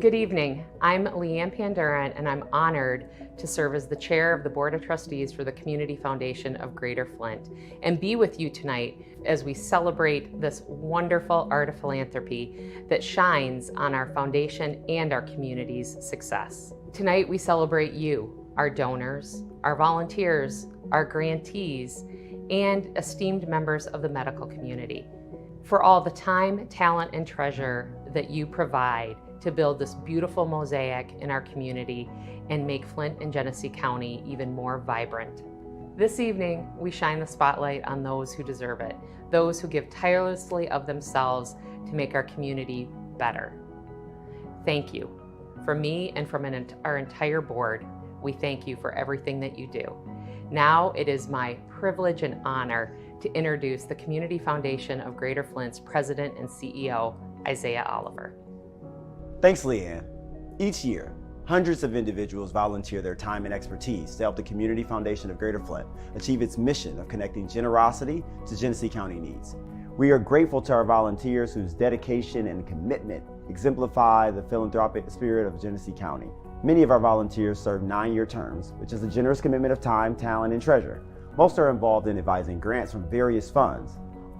Good evening. I'm Leanne Pandurin, and I'm honored to serve as the chair of the Board of Trustees for the Community Foundation of Greater Flint and be with you tonight as we celebrate this wonderful art of philanthropy that shines on our foundation and our community's success. Tonight we celebrate you, our donors, our volunteers, our grantees, and esteemed members of the medical community for all the time, talent, and treasure that you provide to build this beautiful mosaic in our community and make Flint and Genesee County even more vibrant. This evening, we shine the spotlight on those who deserve it, those who give tirelessly of themselves to make our community better. Thank you. From me and from our entire board, we thank you for everything that you do. Now it is my privilege and honor to introduce the Community Foundation of Greater Flint's President and CEO, Isaiah Oliver. Thanks, Leanne. Each year, hundreds of individuals volunteer their time and expertise to help the Community Foundation of Greater Flint achieve its mission of connecting generosity to Genesee County needs. We are grateful to our volunteers whose dedication and commitment exemplify the philanthropic spirit of Genesee County. Many of our volunteers serve 9-year terms, which is a generous commitment of time, talent, and treasure. Most are involved in advising grants from various funds.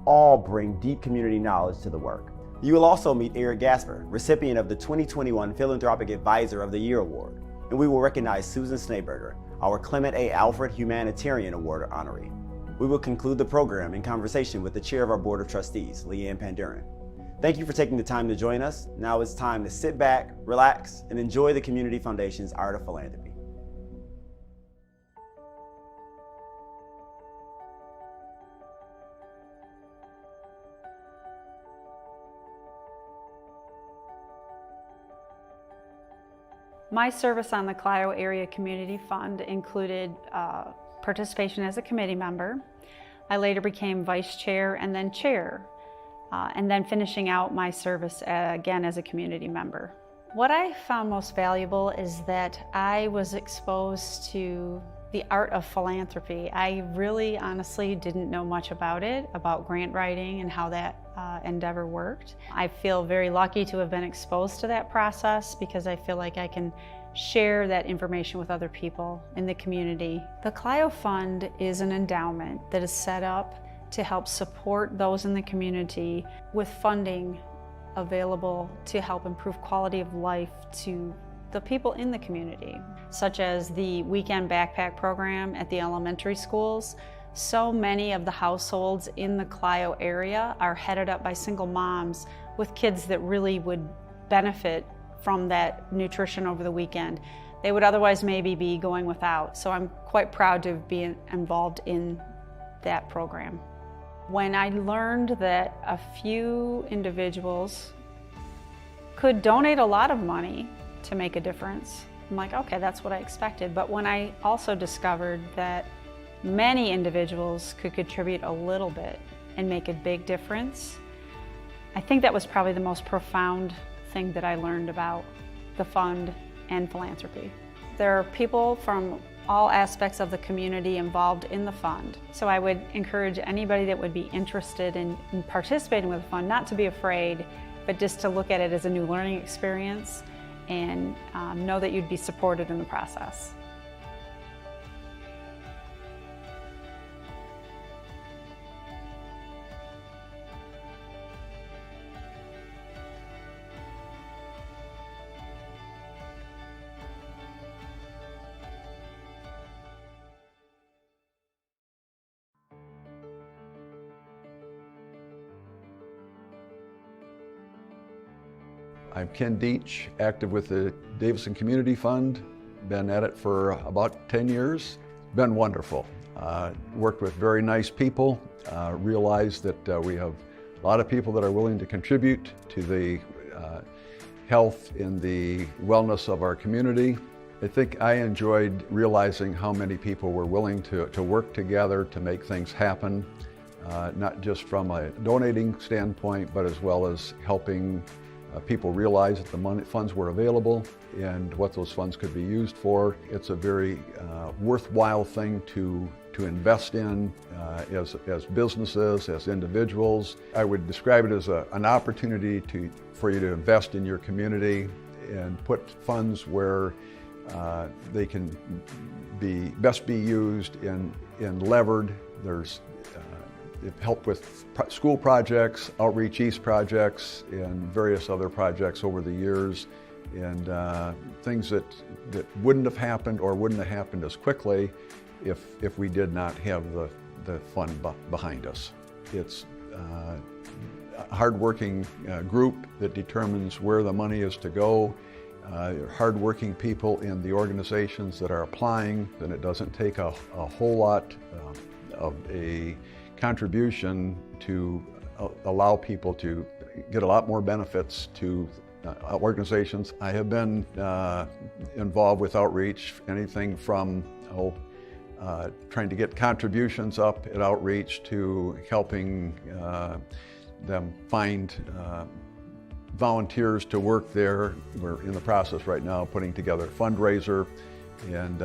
All bring deep community knowledge to the work. You will also meet Eric Casper, recipient of the 2021 Philanthropic Advisor of the Year Award, and we will recognize Susan Schneeberger, our Clement A. Alfred Humanitarian Award honoree. We will conclude the program in conversation with the chair of our Board of Trustees, Leanne Pandurin. Thank you for taking the time to join us. Now it's time to sit back, relax, and enjoy the Community Foundation's Art of Philanthropy. My service on the Clio Area Community Fund included participation as a committee member. I later became vice chair and then chair, and then finishing out my service again as a community member. What I found most valuable is that I was exposed to the art of philanthropy. I really honestly didn't know much about it, about grant writing and how that endeavor worked. I feel very lucky to have been exposed to that process because I feel like I can share that information with other people in the community. The Clio Fund is an endowment that is set up to help support those in the community with funding available to help improve quality of life to the people in the community, such as the weekend backpack program at the elementary schools. So many of the households in the Clio area are headed up by single moms with kids that really would benefit from that nutrition over the weekend. They would otherwise maybe be going without. So I'm quite proud to be involved in that program. When I learned that a few individuals could donate a lot of money to make a difference, I'm like, okay, that's what I expected. But when I also discovered that many individuals could contribute a little bit and make a big difference, I think that was probably the most profound thing that I learned about the fund and philanthropy. There are people from all aspects of the community involved in the fund. So I would encourage anybody that would be interested in participating with the fund not to be afraid, but just to look at it as a new learning experience and know that you'd be supported in the process. I'm Ken Duetsch, active with the Davison Community Fund. Been at it for about 10 years. Been wonderful. Worked with very nice people. Realized that we have a lot of people that are willing to contribute to the health and the wellness of our community. I think I enjoyed realizing how many people were willing to work together to make things happen, not just from a donating standpoint, but as well as helping people realize that the funds were available and what those funds could be used for. It's a very worthwhile thing to invest in as businesses, as individuals. I would describe it as an opportunity for you to invest in your community and put funds where they can best be used in levered. There's help with school projects, Outreach East projects, and various other projects over the years, and things that wouldn't have happened or wouldn't have happened as quickly if we did not have the fund behind us. It's a hardworking group that determines where the money is to go. Hardworking people in the organizations that are applying, and it doesn't take a whole lot of a contribution to allow people to get a lot more benefits to organizations. I have been involved with outreach, anything from trying to get contributions up at outreach to helping them find volunteers to work there. We're in the process right now putting together a fundraiser and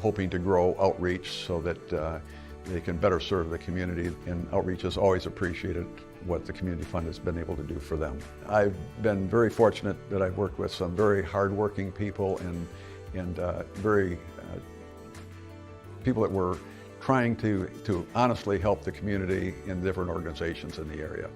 hoping to grow outreach so that they can better serve the community, and outreach has always appreciated what the Community Fund has been able to do for them. I've been very fortunate that I've worked with some very hardworking people and very people that were trying to honestly help the community in different organizations in the area.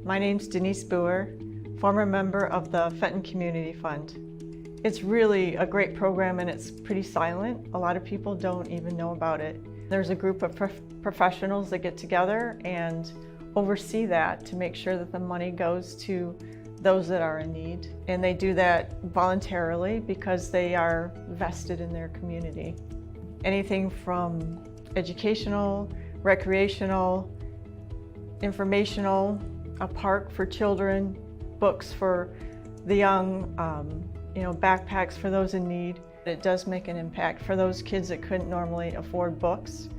My name's Denise Booher, former member of the Fenton Community Fund. It's really a great program and it's pretty silent. A lot of people don't even know about it. There's a group of professionals that get together and oversee that to make sure that the money goes to those that are in need. And they do that voluntarily because they are vested in their community. Anything from educational, recreational, informational, a park for children, books for the young, backpacks for those in need. It does make an impact for those kids that couldn't normally afford books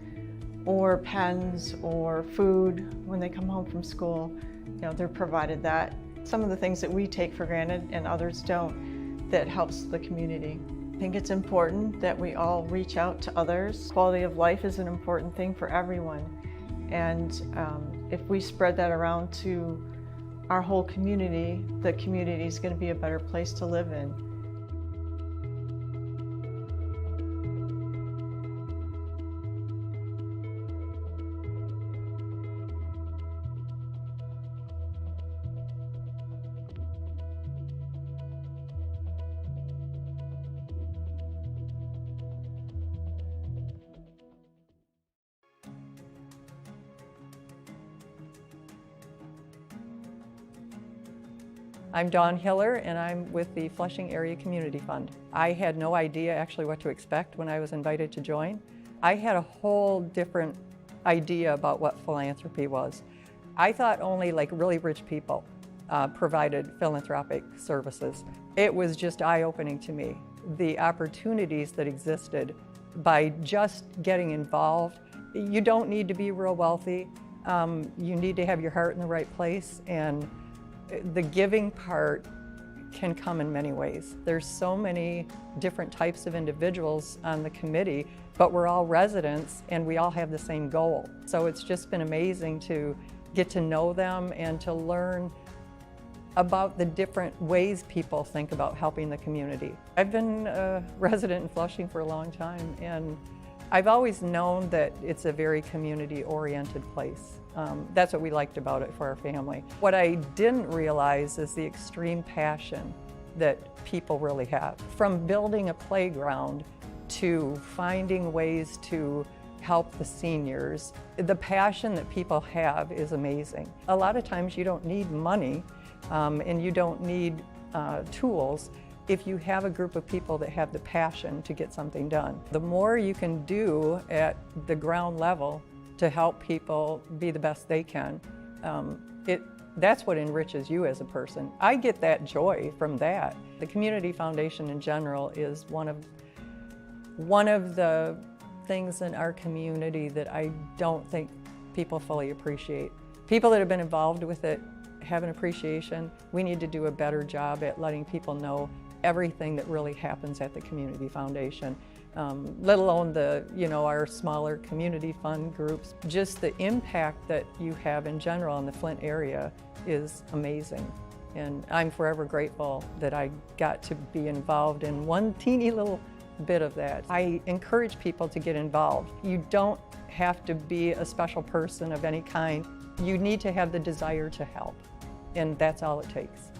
or pens or food when they come home from school. They're provided that. Some of the things that we take for granted and others don't, that helps the community. I think it's important that we all reach out to others. Quality of life is an important thing for everyone. And if we spread that around to our whole community, the community is going to be a better place to live in. I'm Dawn Hiller, and I'm with the Flushing Area Community Fund. I had no idea actually what to expect when I was invited to join. I had a whole different idea about what philanthropy was. I thought only like really rich people provided philanthropic services. It was just eye-opening to me, the opportunities that existed by just getting involved. You don't need to be real wealthy. You need to have your heart in the right place, and the giving part can come in many ways. There's so many different types of individuals on the committee, but we're all residents and we all have the same goal. So it's just been amazing to get to know them and to learn about the different ways people think about helping the community. I've been a resident in Flushing for a long time, and I've always known that it's a very community-oriented place. That's what we liked about it for our family. What I didn't realize is the extreme passion that people really have. From building a playground to finding ways to help the seniors, the passion that people have is amazing. A lot of times you don't need money and you don't need tools if you have a group of people that have the passion to get something done. The more you can do at the ground level to help people be the best they can, it That's what enriches you as a person. I get that joy from that. The Community Foundation in general is one of the things in our community that I don't think people fully appreciate. People that have been involved with it have an appreciation. We need to do a better job at letting people know everything that really happens at the Community Foundation, let alone our smaller community fund groups. Just the impact that you have in general in the Flint area is amazing. And I'm forever grateful that I got to be involved in one teeny little bit of that. I encourage people to get involved. You don't have to be a special person of any kind. You need to have the desire to help, and that's all it takes.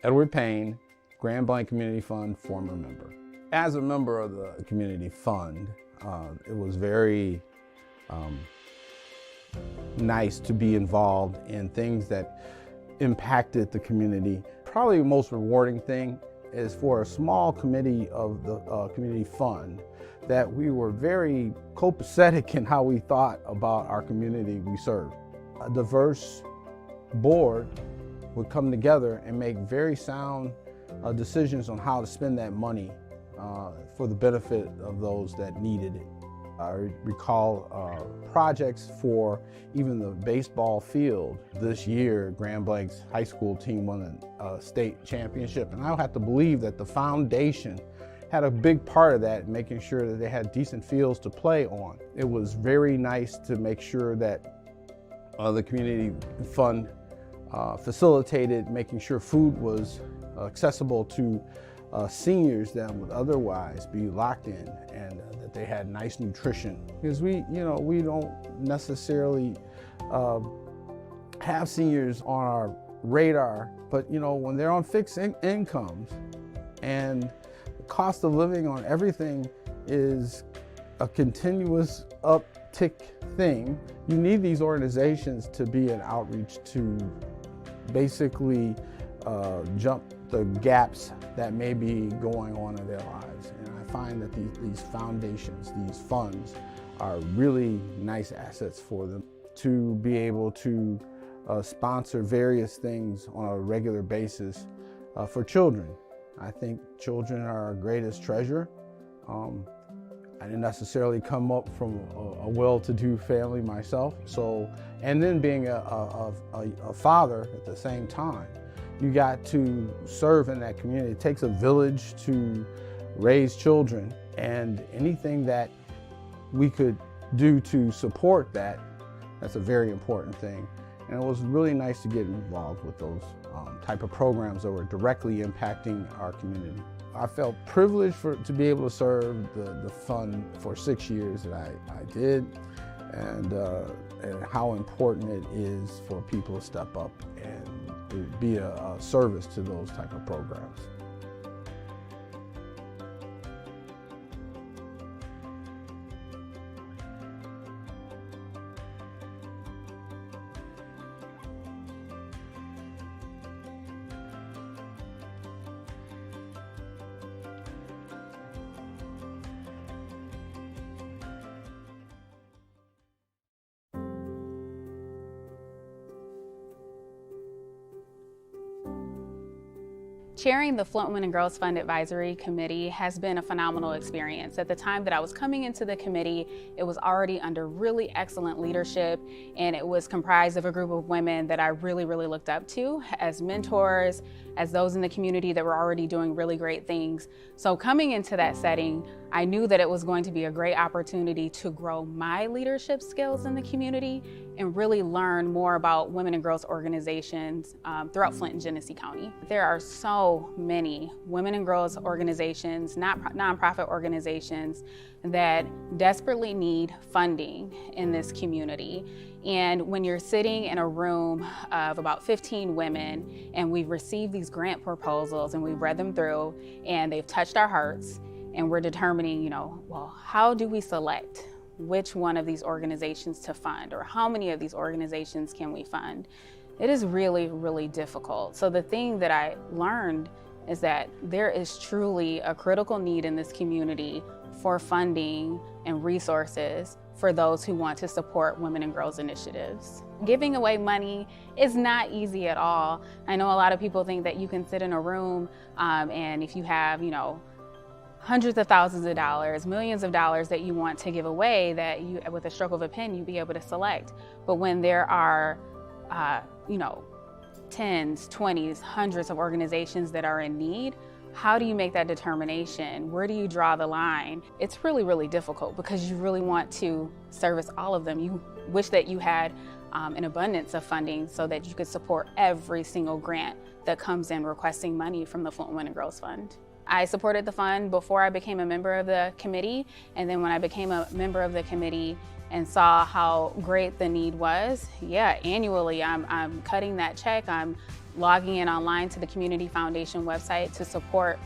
Edward Payne, Grand Blanc Community Fund former member. As a member of the Community Fund, it was very nice to be involved in things that impacted the community. Probably the most rewarding thing is for a small committee of the Community Fund that we were very copacetic in how we thought about our community we served. A diverse board would come together and make very sound decisions on how to spend that money for the benefit of those that needed it. I recall projects for even the baseball field. This year, Grand Blanc's high school team won a state championship, and I have to believe that the foundation had a big part of that, making sure that they had decent fields to play on. It was very nice to make sure that the Community Fund facilitated making sure food was accessible to seniors that would otherwise be locked in, and that they had nice nutrition. Because we don't necessarily have seniors on our radar, but when they're on fixed incomes and the cost of living on everything is a continuous uptick thing, you need these organizations to be an outreach to basically jump the gaps that may be going on in their lives. And I find that these foundations, these funds, are really nice assets for them to be able to sponsor various things on a regular basis for children. I think children are our greatest treasure. I didn't necessarily come up from a well-to-do family myself, and then being a father at the same time, you got to serve in that community. It takes a village to raise children, and anything that we could do to support that, that's a very important thing. And it was really nice to get involved with those type of programs that were directly impacting our community. I felt privileged to be able to serve the fund for 6 years that I did, and how important it is for people to step up and be a service to those type of programs. Chairing the Flint Women and Girls Fund Advisory Committee has been a phenomenal experience. At the time that I was coming into the committee, it was already under really excellent leadership, and it was comprised of a group of women that I really looked up to as mentors, as those in the community that were already doing really great things. So coming into that setting, I knew that it was going to be a great opportunity to grow my leadership skills in the community and really learn more about women and girls organizations throughout Flint and Genesee County. There are so many women and girls organizations, nonprofit organizations that desperately need funding in this community. And when you're sitting in a room of about 15 women and we've received these grant proposals and we've read them through and they've touched our hearts, and we're determining, well, how do we select which one of these organizations to fund, or how many of these organizations can we fund? It is really, really difficult. So the thing that I learned is that there is truly a critical need in this community for funding and resources for those who want to support women and girls initiatives. Giving away money is not easy at all. I know a lot of people think that you can sit in a room and if you have, hundreds of thousands of dollars, millions of dollars that you want to give away, that you, with a stroke of a pen, you'd be able to select. But when there are, tens, 20s, hundreds of organizations that are in need, how do you make that determination? Where do you draw the line? It's really, really difficult because you really want to service all of them. You wish that you had an abundance of funding so that you could support every single grant that comes in requesting money from the Flint Women and Girls Fund. I supported the fund before I became a member of the committee, and then when I became a member of the committee and saw how great the need was, annually I'm cutting that check. I'm logging in online to the Community Foundation website to support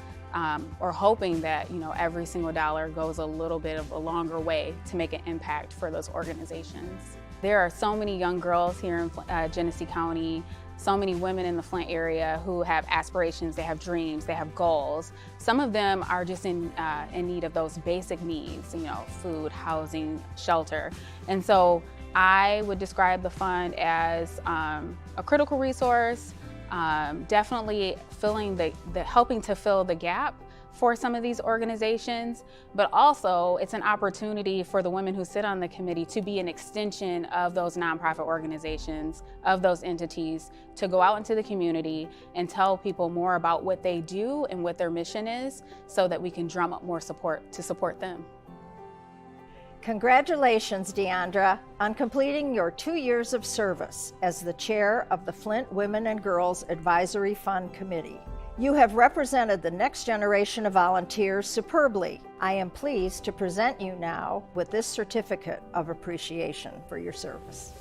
or hoping that every single dollar goes a little bit of a longer way to make an impact for those organizations. There are so many young girls here in Genesee County, so many women in the Flint area who have aspirations, they have dreams, they have goals. Some of them are just in need of those basic needs, food, housing, shelter. And so I would describe the fund as a critical resource, definitely helping to fill the gap for some of these organizations, but also it's an opportunity for the women who sit on the committee to be an extension of those nonprofit organizations, of those entities, to go out into the community and tell people more about what they do and what their mission is so that we can drum up more support to support them. Congratulations, DeAndra, on completing your 2 years of service as the chair of the Flint Women and Girls Advisory Fund Committee. You have represented the next generation of volunteers superbly. I am pleased to present you now with this certificate of appreciation for your service.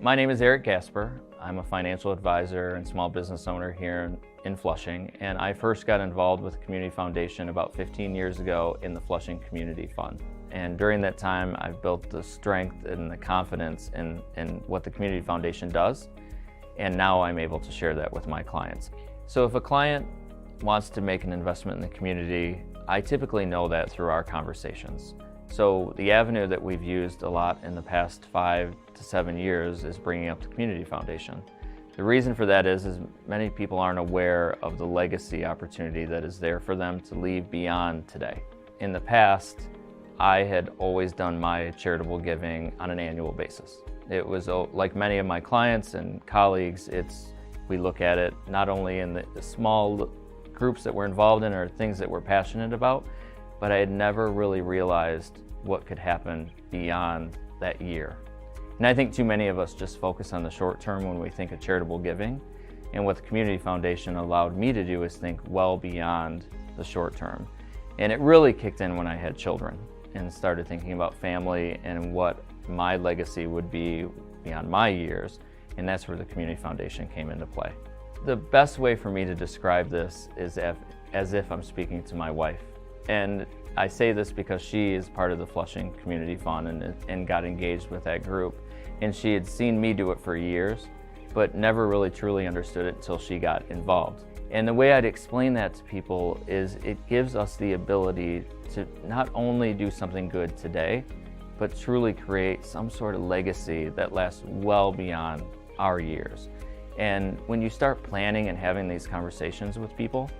My name is Eric Casper. I'm a financial advisor and small business owner here in Flushing, and I first got involved with the Community Foundation about 15 years ago in the Flushing Community Fund. And during that time, I've built the strength and the confidence in what the Community Foundation does, and now I'm able to share that with my clients. So if a client wants to make an investment in the community, I typically know that through our conversations. So the avenue that we've used a lot in the past 5 to 7 years is bringing up the Community Foundation. The reason for that is many people aren't aware of the legacy opportunity that is there for them to leave beyond today. In the past, I had always done my charitable giving on an annual basis. It was like many of my clients and colleagues, we look at it not only in the small groups that we're involved in or things that we're passionate about, but I had never really realized what could happen beyond that year. And I think too many of us just focus on the short term when we think of charitable giving. And what the Community Foundation allowed me to do is think well beyond the short term. And it really kicked in when I had children and started thinking about family and what my legacy would be beyond my years. And that's where the Community Foundation came into play. The best way for me to describe this is as if I'm speaking to my wife. And I say this because she is part of the Flushing Community Fund and got engaged with that group. And she had seen me do it for years, but never really truly understood it until she got involved. And the way I'd explain that to people is it gives us the ability to not only do something good today, but truly create some sort of legacy that lasts well beyond our years. And when you start planning and having these conversations with people,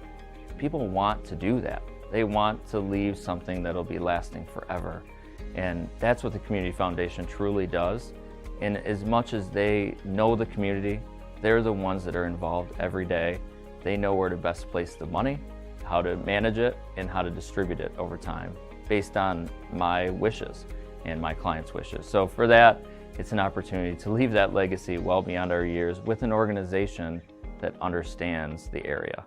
people want to do that. They want to leave something that'll be lasting forever. And that's what the Community Foundation truly does. And as much as they know the community, they're the ones that are involved every day. They know where to best place the money, how to manage it, and how to distribute it over time based on my wishes and my clients' wishes. So for that, it's an opportunity to leave that legacy well beyond our years with an organization that understands the area.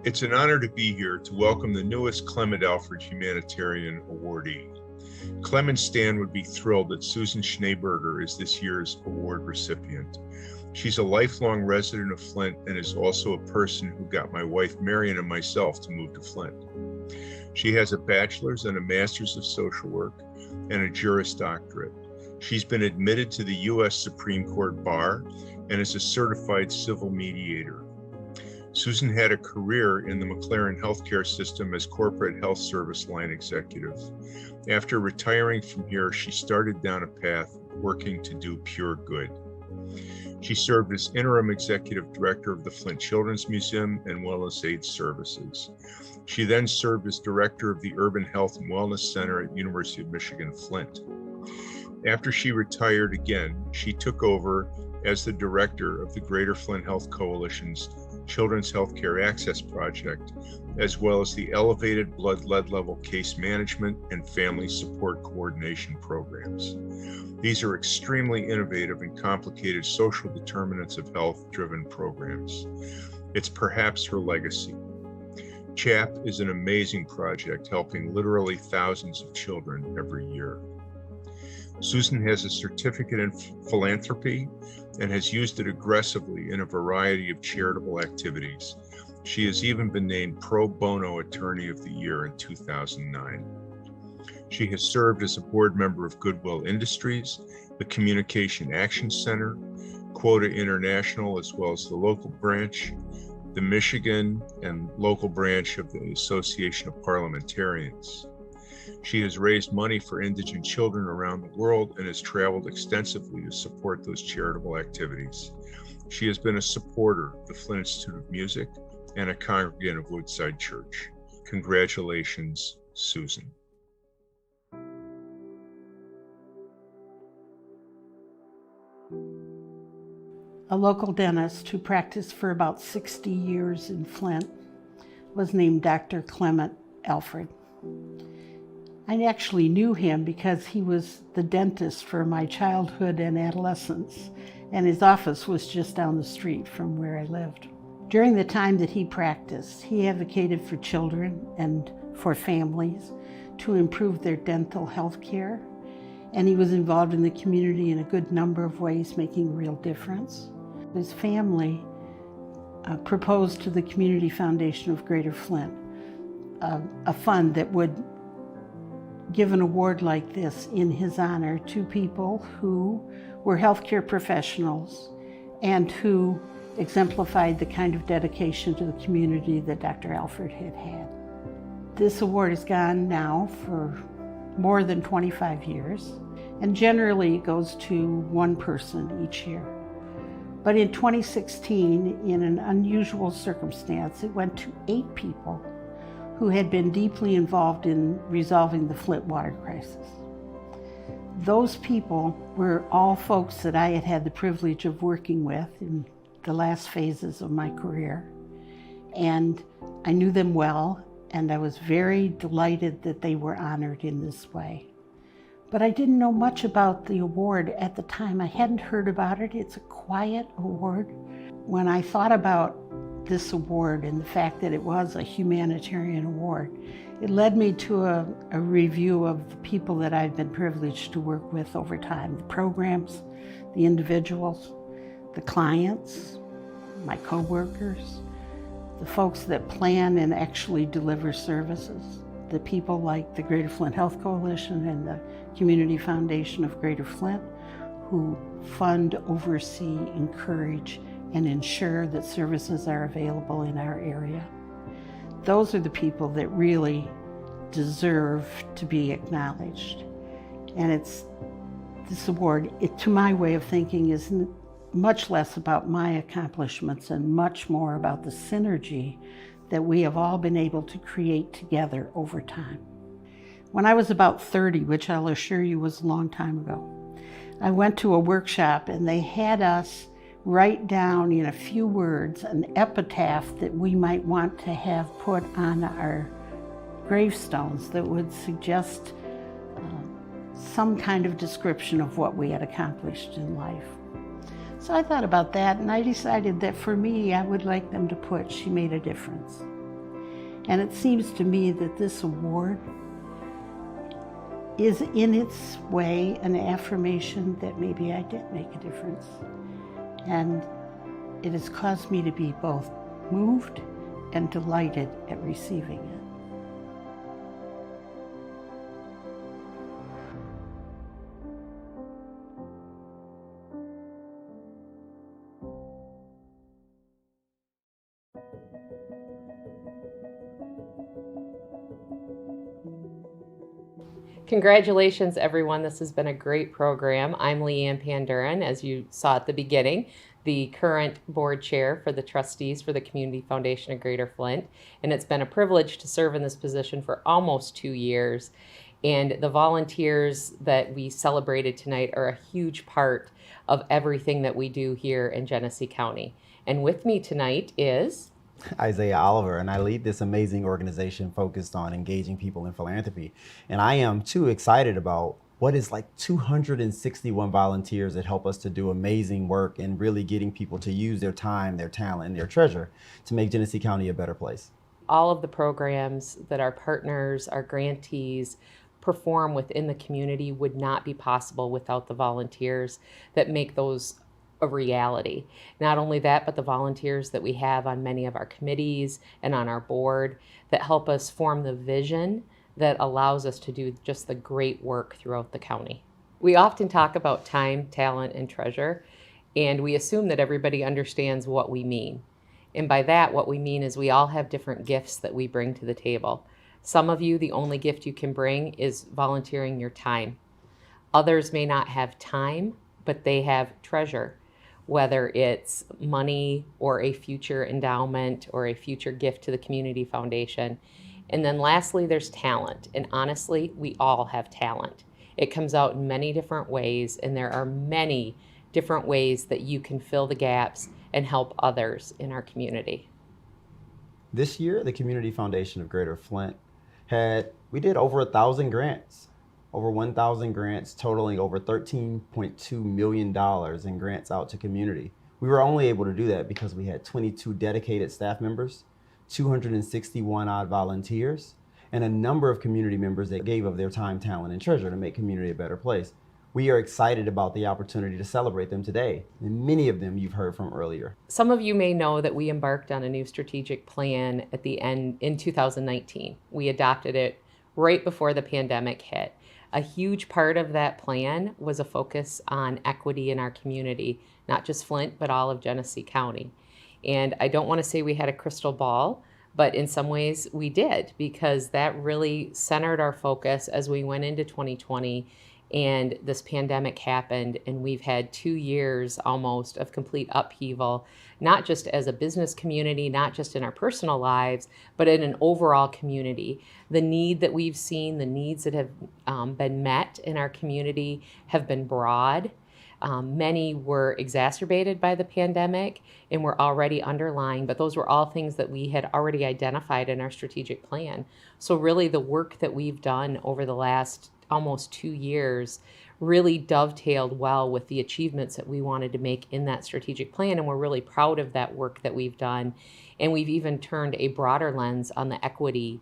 It's an honor to be here to welcome the newest Clement Alfred Humanitarian Awardee. Clem and Stan would be thrilled that Susan Schneeberger is this year's award recipient. She's a lifelong resident of Flint and is also a person who got my wife Marion and myself to move to Flint. She has a bachelor's and a master's of social work and a Juris Doctorate. She's been admitted to the U.S. Supreme Court Bar and is a certified civil mediator. Susan had a career in the McLaren healthcare system as corporate health service line executive. After retiring from here, she started down a path working to do pure good. She served as interim executive director of the Flint Children's Museum and Wellness Aid Services. She then served as director of the Urban Health and Wellness Center at University of Michigan, Flint. After she retired again, she took over as the director of the Greater Flint Health Coalition's Children's Healthcare Access Project, as well as the Elevated Blood Lead Level Case Management and Family Support Coordination programs. These are extremely innovative and complicated social determinants of health-driven programs. It's perhaps her legacy. CHAP is an amazing project helping literally thousands of children every year. Susan has a certificate in philanthropy and has used it aggressively in a variety of charitable activities. She has even been named Pro Bono Attorney of the Year in 2009. She has served as a board member of Goodwill Industries, the Communication Action Center, Quota International, as well as the local branch, the Michigan and local branch of the Association of Parliamentarians. She has raised money for indigent children around the world and has traveled extensively to support those charitable activities. She has been a supporter of the Flint Institute of Music and a congregant of Woodside Church. Congratulations, Susan. A local dentist who practiced for about 60 years in Flint was named Dr. Clement Alfred. I actually knew him because he was the dentist for my childhood and adolescence, and his office was just down the street from where I lived. During the time that he practiced, he advocated for children and for families to improve their dental health care, and he was involved in the community in a good number of ways, making a real difference. His family proposed to the Community Foundation of Greater Flint a fund that would give an award like this in his honor to people who were healthcare professionals and who exemplified the kind of dedication to the community that Dr. Alfred had had. This award has gone now for more than 25 years, and generally it goes to one person each year. But in 2016, in an unusual circumstance, it went to 8 people who had been deeply involved in resolving the Flint water crisis. Those people were all folks that I had had the privilege of working with in the last phases of my career. And I knew them well, and I was very delighted that they were honored in this way. But I didn't know much about the award at the time. I hadn't heard about it. It's a quiet award. When I thought about this award and the fact that it was a humanitarian award, it led me to a review of the people that I've been privileged to work with over time, the programs, the individuals, the clients, my coworkers, the folks that plan and actually deliver services, the people like the Greater Flint Health Coalition and the Community Foundation of Greater Flint, who fund, oversee, encourage, and ensure that services are available in our area. Those are the people that really deserve to be acknowledged. And this award, to my way of thinking, is much less about my accomplishments and much more about the synergy that we have all been able to create together over time. When I was about 30, which I'll assure you was a long time ago, I went to a workshop and they had us write down in a few words an epitaph that we might want to have put on our gravestones that would suggest some kind of description of what we had accomplished in life. So I thought about that, and I decided that for me, I would like them to put, "She made a difference." And it seems to me that this award is in its way an affirmation that maybe I did make a difference. And it has caused me to be both moved and delighted at receiving it. Congratulations, everyone. This has been a great program. I'm Leanne Pandurin, as you saw at the beginning, the current board chair for the trustees for the Community Foundation of Greater Flint. And it's been a privilege to serve in this position for almost 2 years. And the volunteers that we celebrated tonight are a huge part of everything that we do here in Genesee County. And with me tonight is Isaiah Oliver, and I lead this amazing organization focused on engaging people in philanthropy. And I am too excited about what is like 261 volunteers that help us to do amazing work and really getting people to use their time, their talent, and their treasure to make Genesee County a better place. All of the programs that our partners, our grantees, perform within the community would not be possible without the volunteers that make those a reality. Not only that, but the volunteers that we have on many of our committees and on our board that help us form the vision that allows us to do just the great work throughout the county. We often talk about time, talent, and treasure, and we assume that everybody understands what we mean. And by that, what we mean is we all have different gifts that we bring to the table. Some of you, the only gift you can bring is volunteering your time. Others may not have time, but they have treasure, whether it's money or a future endowment or a future gift to the Community Foundation. And then lastly, there's talent. And honestly, we all have talent. It comes out in many different ways, and there are many different ways that you can fill the gaps and help others in our community. This year, the Community Foundation of Greater Flint we did over 1,000 grants. Over 1,000 grants totaling over $13.2 million in grants out to community. We were only able to do that because we had 22 dedicated staff members, 261 odd volunteers, and a number of community members that gave of their time, talent, and treasure to make community a better place. We are excited about the opportunity to celebrate them today, and many of them you've heard from earlier. Some of you may know that we embarked on a new strategic plan at the end in 2019. We adopted it right before the pandemic hit. A huge part of that plan was a focus on equity in our community, not just Flint, but all of Genesee County. And I don't want to say we had a crystal ball, But in some ways we did, because that really centered our focus as we went into 2020 and this pandemic happened, and we've had 2 years almost of complete upheaval, not just as a business community, not just in our personal lives, but in an overall community. The need that we've seen, the needs that have been met in our community have been broad. Many were exacerbated by the pandemic and were already underlying, but those were all things that we had already identified in our strategic plan. So really the work that we've done over the last almost 2 years really dovetailed well with the achievements that we wanted to make in that strategic plan, and we're really proud of that work that we've done. And we've even turned a broader lens on the equity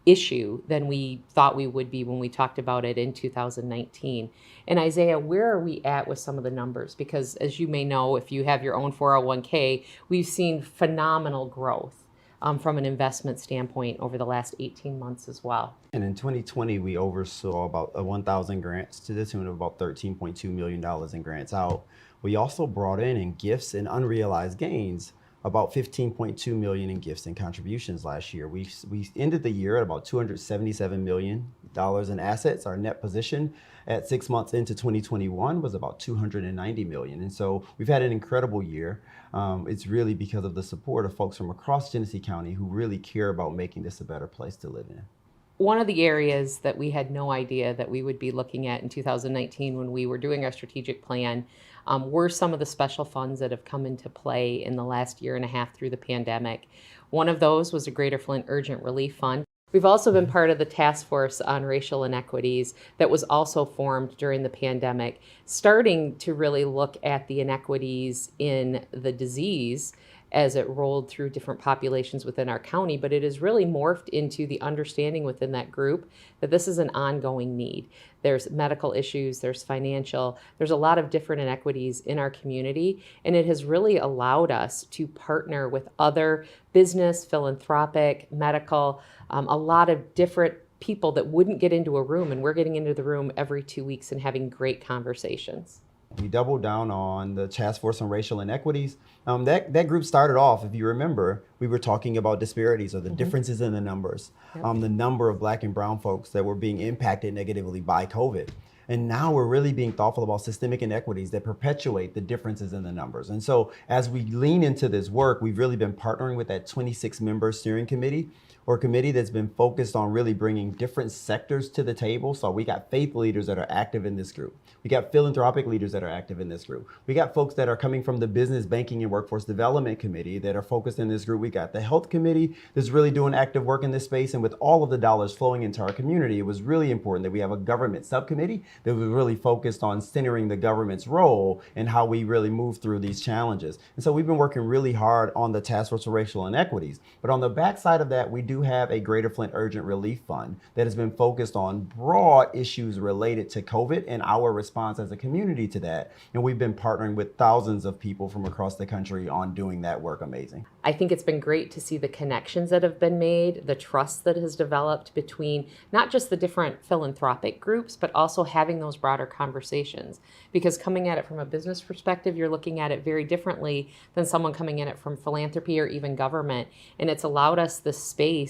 issue than we thought we would be when we talked about it in 2019. And Isaiah, where are we at with some of the numbers? Because as you may know, if you have your own 401k, we've seen phenomenal growth from an investment standpoint over the last 18 months as well. And in 2020, we oversaw about 1,000 grants to the tune of about $13.2 million in grants out. We also brought in gifts and unrealized gains about $15.2 million in gifts and contributions last year. We ended the year at about $277 million in assets. Our net position at 6 months into 2021 was about $290 million. And so we've had an incredible year. It's really because of the support of folks from across Genesee County who really care about making this a better place to live in. One of the areas that we had no idea that we would be looking at in 2019 when we were doing our strategic plan were some of the special funds that have come into play in the last year and a half through the pandemic. One of those was a Greater Flint Urgent Relief Fund. We've also been part of the task force on racial inequities that was also formed during the pandemic, starting to really look at the inequities in the disease as it rolled through different populations within our county, but it has really morphed into the understanding within that group that this is an ongoing need. There's medical issues, there's financial, there's a lot of different inequities in our community, and it has really allowed us to partner with other business, philanthropic, medical, a lot of different people that wouldn't get into a room, and we're getting into the room every 2 weeks and having great conversations. We doubled down on the task force on racial inequities. That group started off, if you remember, we were talking about disparities or the differences in the numbers, the number of Black and brown folks that were being impacted negatively by COVID. And now we're really being thoughtful about systemic inequities that perpetuate the differences in the numbers. And so as we lean into this work, we've really been partnering with that 26-member steering committee, or committee that's been focused on really bringing different sectors to the table. So we got faith leaders that are active in this group. We got philanthropic leaders that are active in this group. We got folks that are coming from the Business Banking and Workforce Development Committee that are focused in this group. We got the Health Committee that's really doing active work in this space. And with all of the dollars flowing into our community, it was really important that we have a government subcommittee that was really focused on centering the government's role and how we really move through these challenges. And so we've been working really hard on the Task Force for Racial Inequities. But on the backside of that, we do have a Greater Flint Urgent Relief Fund that has been focused on broad issues related to COVID and our response as a community to that. And we've been partnering with thousands of people from across the country on doing that work. Amazing. I think it's been great to see the connections that have been made, the trust that has developed between not just the different philanthropic groups, but also having those broader conversations. Because coming at it from a business perspective, you're looking at it very differently than someone coming at it from philanthropy or even government. And it's allowed us the space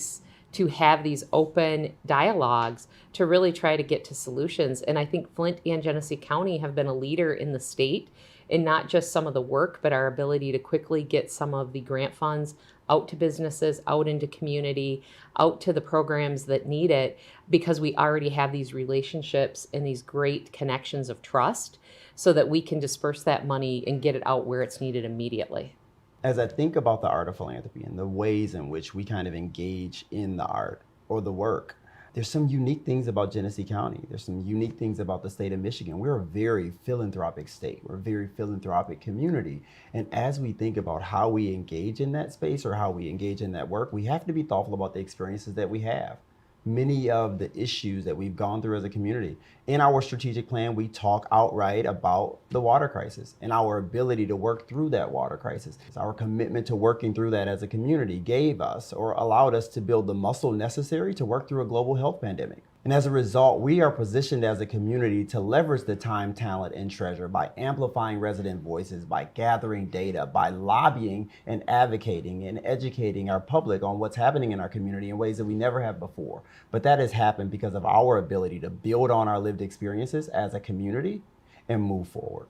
to have these open dialogues to really try to get to solutions. And I think Flint and Genesee County have been a leader in the state in not just some of the work, but our ability to quickly get some of the grant funds out to businesses, out into community, out to the programs that need it, because we already have these relationships and these great connections of trust so that we can disperse that money and get it out where it's needed immediately. As I think about the art of philanthropy and the ways in which we kind of engage in the art or the work, there's some unique things about Genesee County. There's some unique things about the state of Michigan. We're a very philanthropic state. We're a very philanthropic community. And as we think about how we engage in that space or how we engage in that work, we have to be thoughtful about the experiences that we have. Many of the issues that we've gone through as a community. In our strategic plan, we talk outright about the water crisis and our ability to work through that water crisis. Our commitment to working through that as a community gave us or allowed us to build the muscle necessary to work through a global health pandemic. And as a result, we are positioned as a community to leverage the time, talent, and treasure by amplifying resident voices, by gathering data, by lobbying and advocating and educating our public on what's happening in our community in ways that we never have before. But that has happened because of our ability to build on our lived experiences as a community and move forward.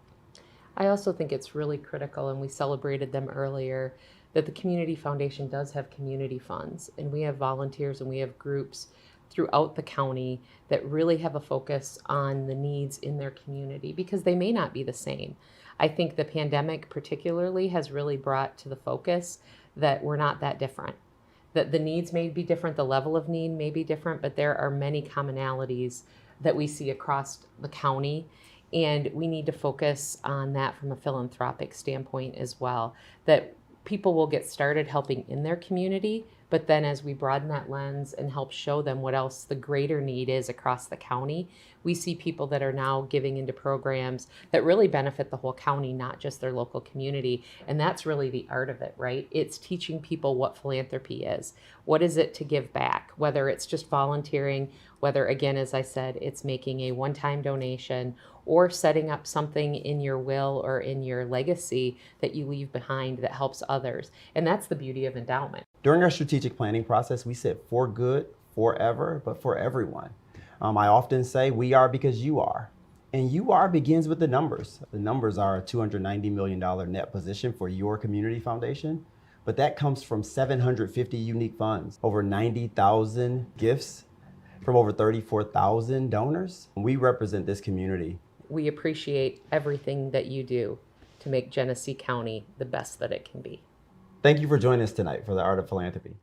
I also think it's really critical, and we celebrated them earlier, that the Community Foundation does have community funds, and we have volunteers and we have groups throughout the county that really have a focus on the needs in their community, because they may not be the same. I think the pandemic particularly has really brought to the focus that we're not that different, that the needs may be different, the level of need may be different, but there are many commonalities that we see across the county. And we need to focus on that from a philanthropic standpoint as well, that people will get started helping in their community, but then as we broaden that lens and help show them what else the greater need is across the county, we see people that are now giving into programs that really benefit the whole county, not just their local community. And that's really the art of it, right? It's teaching people what philanthropy is. What is it to give back? Whether it's just volunteering, whether, again, as I said, it's making a one-time donation or setting up something in your will or in your legacy that you leave behind that helps others. And that's the beauty of endowment. During our strategic planning process, we said for good, forever, but for everyone. I often say we are because you are. And you are begins with the numbers. The numbers are a $290 million net position for your community foundation, but that comes from 750 unique funds, over 90,000 gifts from over 34,000 donors. We represent this community. We appreciate everything that you do to make Genesee County the best that it can be. Thank you for joining us tonight for the Art of Philanthropy.